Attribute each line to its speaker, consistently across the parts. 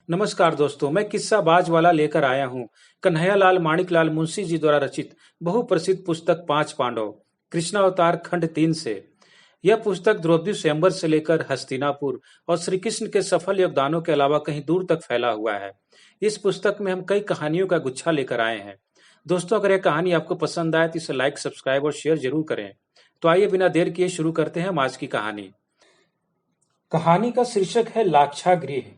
Speaker 1: नमस्कार दोस्तों, मैं किस्सा बाज वाला लेकर आया हूँ कन्हैयालाल माणिकलाल मुंशी जी द्वारा रचित बहुप्रसिद्ध पुस्तक पांच पांडव कृष्णावतार खंड 3 से। यह पुस्तक द्रौपदी स्वयंवर से लेकर हस्तिनापुर और श्री कृष्ण के सफल योगदानों के अलावा कहीं दूर तक फैला हुआ है। इस पुस्तक में हम कई कहानियों का गुच्छा लेकर आए हैं। दोस्तों, अगर यह कहानी आपको पसंद आए तो इसे लाइक, सब्सक्राइब और शेयर जरूर करें। तो आइए बिना देर किए शुरू करते हैं हम आज की कहानी। कहानी का शीर्षक है लाक्षागृह।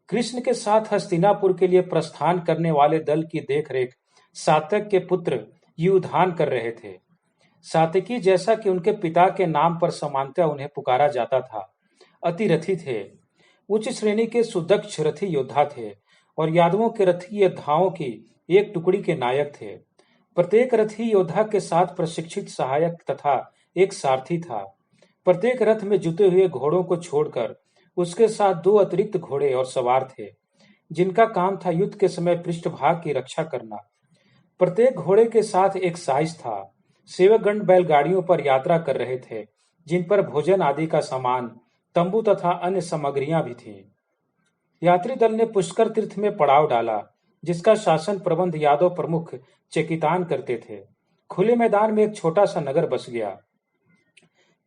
Speaker 1: कृष्ण के साथ हस्तिनापुर के लिए प्रस्थान करने वाले दल की देखरेख सात्यक के पुत्र युधान कर रहे थे। सात्यकी, जैसा कि उनके पिता के नाम पर समानतः उन्हें पुकारा जाता था, अतिरथी थे। उच्च श्रेणी के सुदक्ष रथी योद्धा थे और यादवों के रथी योद्धाओं की एक टुकड़ी के नायक थे। प्रत्येक रथी योद्धा के साथ प्रशिक्षित सहायक तथा एक सारथी था। प्रत्येक रथ में जुते हुए घोड़ों को छोड़कर उसके साथ दो अतिरिक्त घोड़े और सवार थे, जिनका काम था युद्ध के समय पृष्ठभाग की रक्षा करना। प्रत्येक घोड़े के साथ एक साइज था। सेवकगण बैलगाड़ियों पर यात्रा कर रहे थे, जिन पर भोजन आदि का सामान, तंबू तथा अन्य सामग्रियां भी थीं। यात्री दल ने पुष्कर तीर्थ में पड़ाव डाला, जिसका शासन प्रबंध यादव प्रमुख चेकितान करते थे। खुले मैदान में एक छोटा सा नगर बस गया।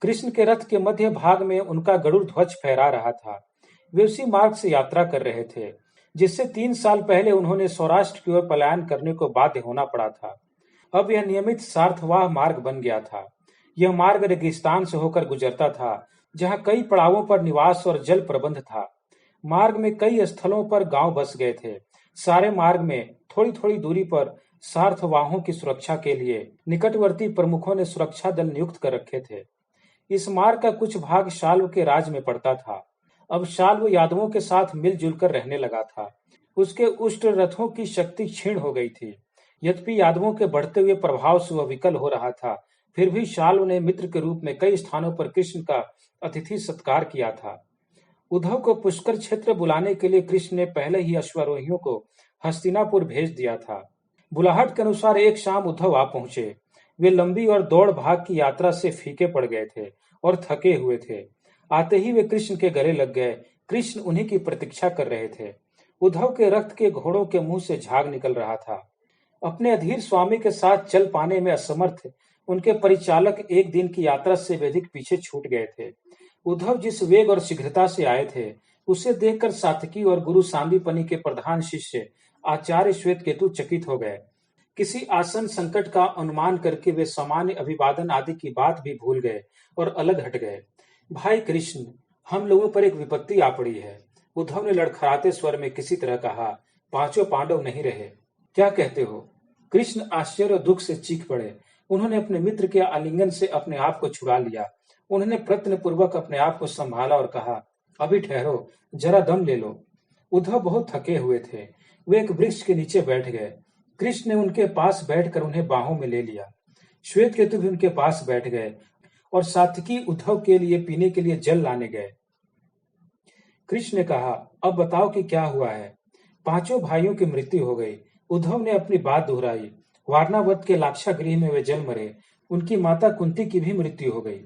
Speaker 1: कृष्ण के रथ के मध्य भाग में उनका गरुड़ ध्वज फहरा रहा था। वे उसी मार्ग से यात्रा कर रहे थे जिससे 3 साल पहले उन्होंने सौराष्ट्र की ओर पलायन करने को बाध्य होना पड़ा था। अब यह नियमित सार्थवाह मार्ग बन गया था। यह मार्ग रेगिस्तान से होकर गुजरता था, जहां कई पड़ावों पर निवास और जल प्रबंध था। मार्ग में कई स्थलों पर गांव बस गए थे। सारे मार्ग में थोड़ी थोड़ी दूरी पर सार्थवाहों की सुरक्षा के लिए निकटवर्ती प्रमुखों ने सुरक्षा दल नियुक्त कर रखे थे। इस मार्ग का कुछ भाग शाल्व के राज में पड़ता था। अब शाल्व यादवों के साथ मिलजुल कर रहने लगा था। उसके उष्ट रथों की शक्ति क्षीण हो गई थी। यद्यपि यादवों के बढ़ते हुए प्रभाव से वह विकल हो रहा था, फिर भी शाल्व ने मित्र के रूप में कई स्थानों पर कृष्ण का अतिथि सत्कार किया था। उद्धव को पुष्कर क्षेत्र बुलाने के लिए कृष्ण ने पहले ही अश्वारोहियों को हस्तिनापुर भेज दिया था। बुलाहट के अनुसार एक शाम उद्धव आ पहुंचे। वे लंबी और दौड़ भाग की यात्रा से फीके पड़ गए थे और थके हुए थे। आते ही वे कृष्ण के गले लग गए। कृष्ण उन्हीं की प्रतीक्षा कर रहे थे। उद्धव के रक्त के घोड़ों के मुंह से झाग निकल रहा था। अपने अधीर स्वामी के साथ चल पाने में असमर्थ उनके परिचालक एक दिन की यात्रा से वेदिक पीछे छूट गए थे। उद्धव जिस वेग और शीघ्रता से आए थे, उसे देखकर सात्यकी और गुरु सांदीपनि के प्रधान शिष्य आचार्य श्वेतकेतु चकित हो गए। किसी आसन संकट का अनुमान करके वे सामान्य अभिवादन आदि की बात भी भूल गए और अलग हट गए। भाई कृष्ण, हम लोगों पर एक विपत्ति आ पड़ी है, उद्धव ने लड़खड़ाते स्वर में किसी तरह कहा। पांचों पांडव नहीं रहे, क्या कहते हो? कृष्ण आश्चर्य और दुख से चीख पड़े। उन्होंने अपने मित्र के आलिंगन से अपने आप को छुड़ा लिया। उन्होंने प्रयत्न पूर्वक अपने आप को संभाला और कहा, अभी ठहरो, जरा दम ले लो। उद्धव बहुत थके हुए थे। वे एक वृक्ष के नीचे बैठ गए। कृष्ण ने उनके पास बैठकर उन्हें बाहों में ले लिया। श्वेतकेतु भी उनके पास बैठ गए और सात्विकी उद्धव के लिए पीने के लिए जल लाने गए। कृष्ण ने कहा, अब बताओ कि क्या हुआ है? पांचों भाइयों की मृत्यु हो गई। उद्धव ने अपनी बात दोहराई। वारणावत के लाक्षागृह में वे जल मरे। उनकी माता कुंती की भी मृत्यु हो गई।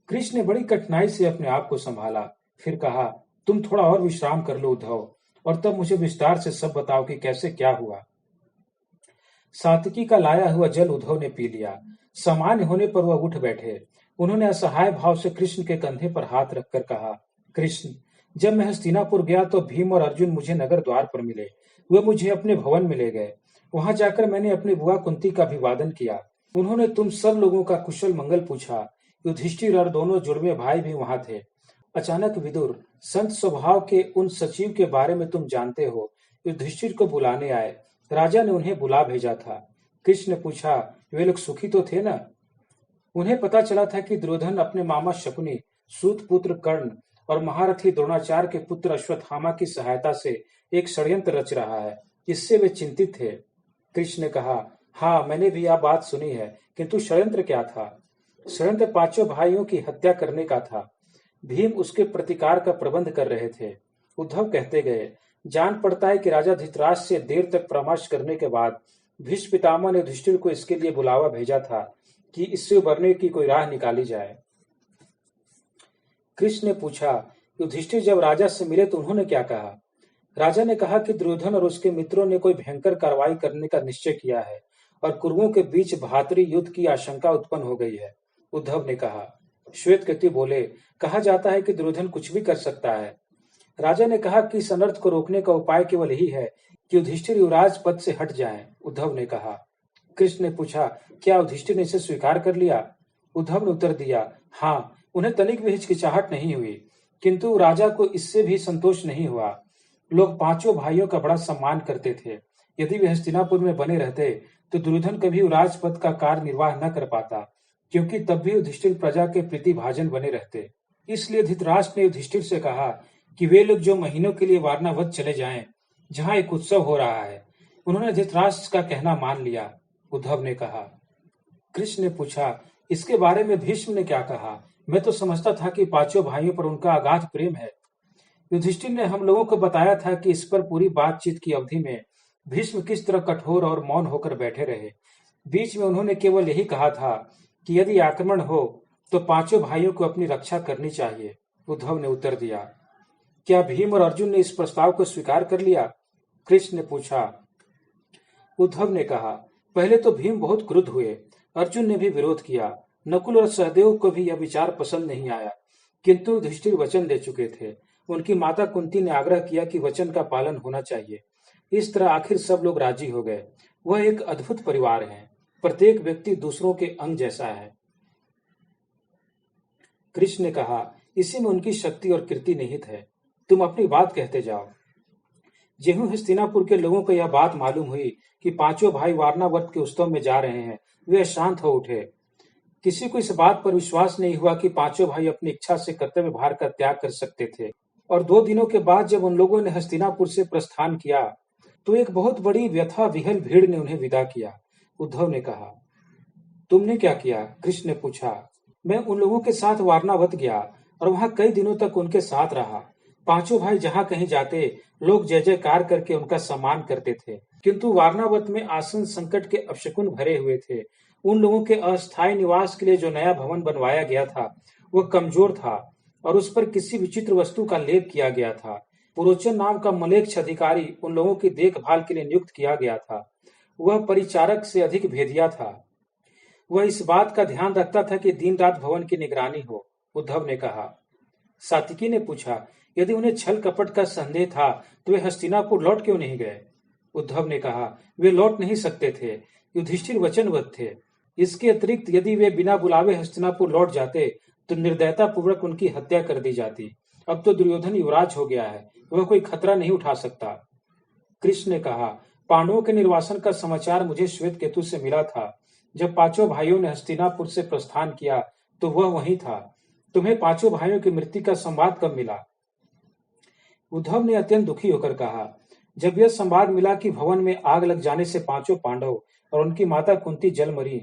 Speaker 1: कृष्ण ने बड़ी कठिनाई से अपने आप को संभाला। फिर कहा, तुम थोड़ा और विश्राम कर लो उद्धव, और तब मुझे विस्तार से सब बताओ कि कैसे क्या हुआ। सात्विकी का लाया हुआ जल उद्धव ने पी लिया। सामान्य होने पर वह उठ बैठे। उन्होंने असहाय भाव से कृष्ण के कंधे पर हाथ रखकर कहा, कृष्ण, जब मैं हस्तिनापुर गया तो भीम और अर्जुन मुझे नगर द्वार पर मिले। वे मुझे अपने भवन में ले गए। वहां जाकर मैंने अपनी बुआ कुंती का अभिवादन किया। उन्होंने तुम सब लोगों का कुशल मंगल पूछा। युधिष्ठिर और दोनों जुड़वे भाई भी वहां थे। अचानक विदुर, संत स्वभाव के उन सचिव के बारे में तुम जानते हो, युधिष्ठिर को बुलाने आए। राजा ने उन्हें बुला भेजा था। कृष्ण ने पूछा, वे लोग सुखी तो थे ना? उन्हें पता चला था कि दुर्योधन अपने मामा शकुनी, सूत पुत्र कर्ण और महारथी द्रोणाचार्य के पुत्र अश्वत्थामा की सहायता से एक षड्यंत्र रच रहा है। इससे वे चिंतित थे। कृष्ण ने कहा, हाँ, मैंने भी यह बात सुनी है, किंतु षड्यंत्र क्या था? षड्यंत्र पांचों भाइयों की हत्या करने का था। भीम उसके प्रतिकार का प्रबंध कर रहे थे। उद्धव कहते गए, जान पड़ता है कि राजा धृतराष्ट्र से देर तक परामर्श करने के बाद भीष्म पितामह ने युधिष्ठिर को इसके लिए बुलावा भेजा था कि इससे उबरने की कोई राह निकाली जाए। कृष्ण ने पूछा, युधिष्ठिर जब राजा से मिले तो उन्होंने क्या कहा? राजा ने कहा कि दुर्योधन और उसके मित्रों ने कोई भयंकर कार्रवाई करने का निश्चय किया है और कुरुओं के बीच भातरी युद्ध की आशंका उत्पन्न हो गई है। उद्धव ने कहा। श्वेतकेतु बोले, कहा जाता है कि दुर्योधन कुछ भी कर सकता है। राजा ने कहा कि इस अनर्थ को रोकने का उपाय केवल यही है कि युधिष्ठिर युवराज पद से हट जाएं। उद्धव ने कहा। कृष्ण ने पूछा, क्या युधिष्ठिर ने इसे स्वीकार कर लिया? उद्धव ने उत्तर दिया, हाँ, उन्हें तनिक भी हिचकिचाहट नहीं हुई, किंतु राजा को इससे भी संतोष नहीं हुआ। लोग पांचों भाइयों का बड़ा सम्मान करते थे। यदि वे हस्तिनापुर में बने रहते तो दुर्योधन कभी राजपद का कार्य निर्वाह न कर पाता, क्योंकि तब भी युधिष्ठिर प्रजा के प्रीतिभाजन बने रहते। इसलिए धृतराष्ट्र ने युधिष्ठिर से कहा कि वे लोग जो महीनों के लिए वारणावत चले जाएं, जहां एक उत्सव हो रहा है। उन्होंने धृतराष्ट्र का कहना मान लिया। उद्धव ने कहा। कृष्ण ने पूछा, इसके बारे में भीष्म ने क्या कहा? मैं तो समझता था कि पांचों भाइयों पर उनका अगाध प्रेम है। युधिष्ठिर ने हम लोगों को बताया था कि इस पर पूरी बातचीत की अवधि में भीष्म किस तरह कठोर और मौन होकर बैठे रहे। बीच में उन्होंने केवल यही कहा था कि यदि आक्रमण हो तो पांचों भाइयों को अपनी रक्षा करनी चाहिए। उद्धव ने उत्तर दिया। क्या भीम और अर्जुन ने इस प्रस्ताव को स्वीकार कर लिया? कृष्ण ने पूछा। उद्धव ने कहा, पहले तो भीम बहुत क्रुद्ध हुए, अर्जुन ने भी विरोध किया, नकुल और सहदेव को भी यह विचार पसंद नहीं आया, किंतु युधिष्ठिर वचन दे चुके थे। उनकी माता कुंती ने आग्रह किया कि वचन का पालन होना चाहिए। इस तरह आखिर सब लोग राजी हो गए। वह एक अद्भुत परिवार है, प्रत्येक व्यक्ति दूसरों के अंग जैसा है। कृष्ण ने कहा, इसी में उनकी शक्ति और कीर्ति निहित है। तुम अपनी बात कहते जाओ। ज्यों हस्तिनापुर के लोगों को यह बात मालूम हुई कि पांचों भाई वारणावत के उत्सव में जा रहे हैं, वे शांत हो उठे। किसी को इस बात पर विश्वास नहीं हुआ कि पांचों भाई अपनी इच्छा से कर्तव्य भार का त्याग कर सकते थे। और 2 दिनों के बाद जब उन लोगों ने हस्तिनापुर से प्रस्थान किया तो एक बहुत बड़ी व्यथा विहल भीड़ ने उन्हें विदा किया। उद्धव ने कहा। तुमने क्या किया? कृष्ण ने पूछा। मैं उन लोगों के साथ वारणावत गया और वहां कई दिनों तक उनके साथ रहा। पांचों भाई जहां कहीं जाते लोग जय जयकार करके उनका सम्मान करते थे, किंतु वारणावत में आसन संकट के अपशकुन भरे हुए थे। उन लोगों के अस्थायी निवास के लिए जो नया भवन बनवाया गया था वह कमजोर था और उस पर किसी विचित्र वस्तु का लेप किया गया था। पुरोचन नाम का मलेच्छ अधिकारी उन लोगों की देखभाल के लिए नियुक्त किया गया था। वह परिचारक से अधिक भेदिया था। वह इस बात का ध्यान रखता था कि दिन रात भवन की निगरानी हो। उद्धव ने कहा। सात्विकी ने पूछा, यदि उन्हें छल कपट का संदेह था तो वे हस्तिनापुर लौट क्यों नहीं गए? उद्धव ने कहा, वे लौट नहीं सकते थे, युधिष्ठिर वचनबद्ध थे। इसके अतिरिक्त यदि वे बिना बुलावे हस्तिनापुर लौट जाते तो निर्दयता पूर्वक उनकी हत्या कर दी जाती। अब तो दुर्योधन युवराज हो गया है, वह कोई खतरा नहीं उठा सकता। कृष्ण ने कहा, पांडवों के निर्वासन का समाचार मुझे श्वेतकेतु से मिला था। जब पांचों भाइयों ने हस्तिनापुर से प्रस्थान किया तो वह वहीं था। तुम्हें पांचों भाइयों की मृत्यु का संवाद कब मिला? उद्धव ने अत्यंत दुखी होकर कहा, जब यह संवाद मिला कि भवन में आग लग जाने से पांचों पांडव और उनकी माता कुंती जल मरी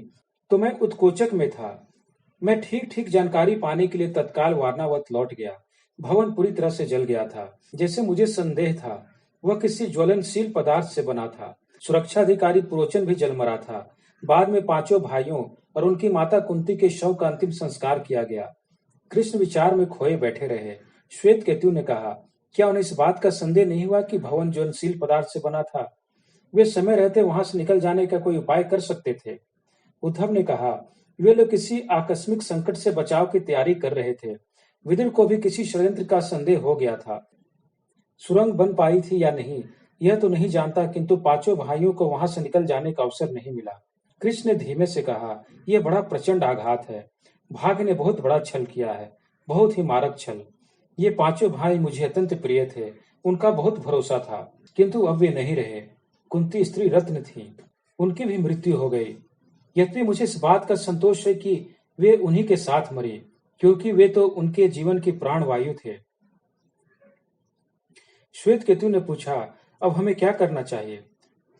Speaker 1: तो मैं उत्कोचक में था। मैं ठीक ठीक जानकारी पाने के लिए तत्काल वारणावत लौट गया। भवन पूरी तरह से जल गया था। जैसे मुझे संदेह था वह किसी ज्वलनशील पदार्थ से बना था। सुरक्षा अधिकारी पुरोचन भी जल मरा था। बाद में पांचों भाइयों और उनकी माता कुंती के शव का अंतिम संस्कार किया गया। कृष्ण विचार में खोए बैठे रहे। श्वेतकेतु ने कहा, क्या उन्हें इस बात का संदेह नहीं हुआ कि भवन ज्वलनशील पदार्थ से बना था? वे समय रहते वहां से निकल जाने का कोई उपाय कर सकते थे। उद्धव ने कहा, वे लोग किसी आकस्मिक संकट से बचाव की तैयारी कर रहे थे। विदुर को भी किसी षड्यंत्र का संदेह हो गया था। सुरंग बन पाई थी या नहीं यह तो नहीं जानता, किंतु पांचों भाइयों को वहां से निकल जाने का अवसर नहीं मिला। कृष्ण ने धीमे से कहा, यह बड़ा प्रचंड आघात है। भाग्य ने बहुत बड़ा छल किया है, बहुत ही मारक छल। ये पांचों भाई मुझे अत्यंत प्रिय थे, उनका बहुत भरोसा था, किंतु अब वे नहीं रहे। कुंती स्त्री रत्न थी, उनकी भी मृत्यु हो गई। यद्यपि मुझे इस बात का संतोष है कि वे उन्हीं के साथ मरे, क्योंकि वे तो उनके जीवन की प्राण वायु थे। श्वेतकेतु ने पूछा, अब हमें क्या करना चाहिए?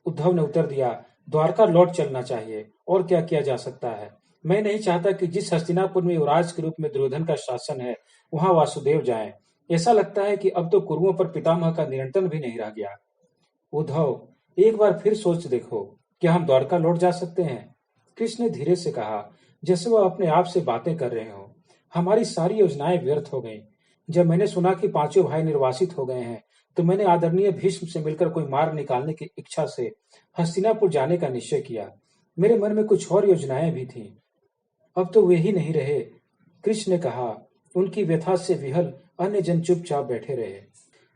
Speaker 1: उद्धव ने उत्तर दिया, द्वारका लौट चलना चाहिए, और क्या किया जा सकता है। मैं नहीं चाहता कि जिस हस्तिनापुर में युवराज के रूप में दुर्योधन का शासन है वहां वासुदेव जाएं। ऐसा लगता है कि अब तो कुरुओं पर पितामह का नियंत्रण भी नहीं रह गया। उद्धव, एक बार फिर सोच देखो, क्या हम द्वारका लौट जा सकते हैं? कृष्ण ने धीरे से कहा, जैसे वह अपने आप से बातें कर रहे हो। हमारी सारी योजनाएं व्यर्थ हो गईं। जब मैंने सुना कि पांचों भाई निर्वासित हो गए हैं तो मैंने आदरणीय भीष्म से मिलकर कोई मार्ग निकालने की इच्छा से हस्तिनापुर जाने का निश्चय किया। मेरे मन में कुछ और योजनाएं भी थीं। अब तो वे ही नहीं रहे। कृष्ण ने कहा। उनकी व्यथा से विहल अन्य जन चुपचाप बैठे रहे।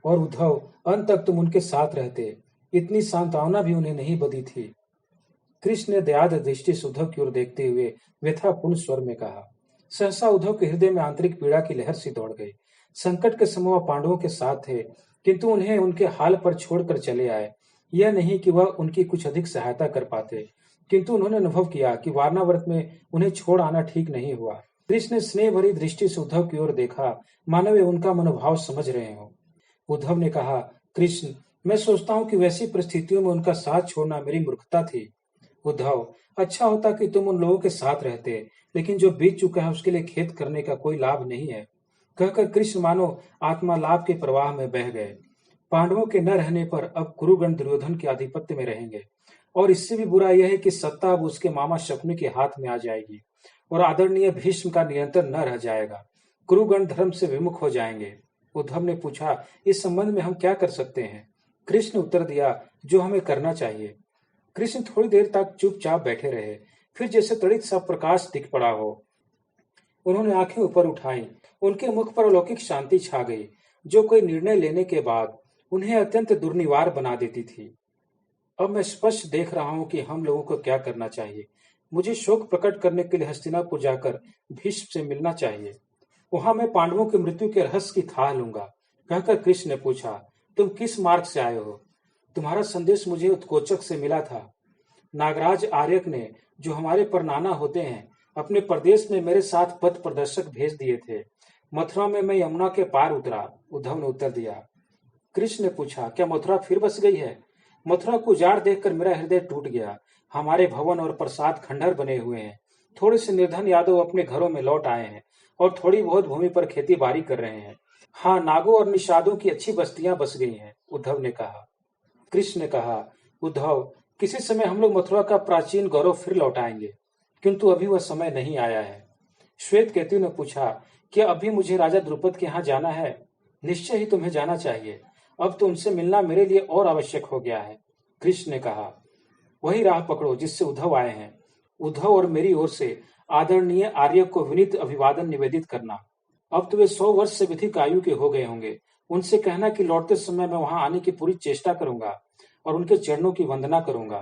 Speaker 1: और उद्धव, अंत तक तुम उनके साथ रहते, इतनी सांत्वना भी उन्हें नहीं बदी थी। कृष्ण ने दयाद दृष्टि से उद्धव की ओर देखते हुए व्यथापूर्ण स्वर में कहा। सहसा उद्धव के हृदय में आंतरिक पीड़ा की लहर सी दौड़ गई। संकट के समय वह पांडवों के साथ थे, किंतु उन्हें उनके हाल पर छोड़कर चले आए। यह नहीं कि वह उनकी कुछ अधिक सहायता कर पाते, किंतु उन्होंने अनुभव किया कि वारणावत में उन्हें छोड़ आना ठीक नहीं हुआ। कृष्ण ने स्नेह भरी दृष्टि से उद्धव की ओर देखा, मानो वे उनका मनोभाव समझ रहे हो। उद्धव ने कहा, कृष्ण, मैं सोचता हूँ कि वैसी परिस्थितियों में उनका साथ छोड़ना मेरी मूर्खता थी। उद्धव, अच्छा होता कि तुम उन लोगों के साथ रहते, लेकिन जो बीत चुका है उसके लिए खेद करने का कोई लाभ नहीं है। कहकर कृष्ण मानो आत्मा लाभ के प्रवाह में बह गए। पांडवों के न रहने पर अब कुरुगण दुर्योधन के आधिपत्य में रहेंगे, और इससे भी बुरा यह है कि सत्ता अब उसके मामा शकुनि के हाथ में आ जाएगी और आदरणीय भीष्म का नियंत्रण न रह जाएगा। कुरुगण धर्म से विमुख हो जाएंगे। उद्धव ने पूछा, इस संबंध में हम क्या कर सकते हैं? कृष्ण ने उत्तर दिया, जो हमें करना चाहिए। कृष्ण थोड़ी देर तक चुपचाप बैठे रहे, फिर जैसे तड़ित सा प्रकाश दिख पड़ा हो, उन्होंने आंखें ऊपर उठाई। उनके मुख पर अलौकिक शांति छा गई, जो कोई निर्णय लेने के बाद उन्हें अत्यंत दुर्निवार बना देती थी। अब मैं स्पष्ट देख रहा हूं कि हम लोगों को क्या करना चाहिए। मुझे शोक प्रकट करने के लिए हस्तिनापुर जाकर भीष्म से मिलना चाहिए। वहां मैं पांडवों की मृत्यु के रहस्य की थाह लूंगा। कहकर कृष्ण ने पूछा, तुम किस मार्ग से आए हो? तुम्हारा संदेश मुझे उत्कोचक से मिला था। नागराज आर्यक ने, जो हमारे परनाना होते हैं, अपने प्रदेश में मेरे साथ पथ प्रदर्शक भेज दिए थे। मथुरा में मैं यमुना के पार उतरा। उद्धव ने उत्तर दिया। कृष्ण ने पूछा, क्या मथुरा फिर बस गई है? मथुरा को उजाड़ देखकर मेरा हृदय टूट गया। हमारे भवन और प्रसाद खंडहर बने हुए हैं। थोड़े से निर्धन यादव अपने घरों में लौट आए हैं और थोड़ी बहुत भूमि पर खेती बाड़ी कर रहे हैं। हाँ, नागों और निषादों की अच्छी बस्तियां बस गई हैं। उद्धव ने कहा। कृष्ण ने कहा, उद्धव, किसी समय हम लोग मथुरा का प्राचीन गौरव फिर लौटाएंगे, किंतु अभी वह समय नहीं आया है। श्वेत केतु ने पूछा, क्या अभी मुझे राजा द्रुपद के यहाँ जाना है? निश्चय ही तुम्हें जाना चाहिए। अब तो उनसे मिलना मेरे लिए और आवश्यक हो गया है। कृष्ण ने कहा, वही राह पकड़ो जिससे उद्धव आए हैं। उद्धव और मेरी ओर से आदरणीय आर्य को विनीत अभिवादन निवेदित करना। अब तो वे 100 वर्ष से अधिक आयु के हो गए होंगे। उनसे कहना कि लौटते समय मैं वहां आने की पूरी चेष्टा करूंगा और उनके चरणों की वंदना करूंगा।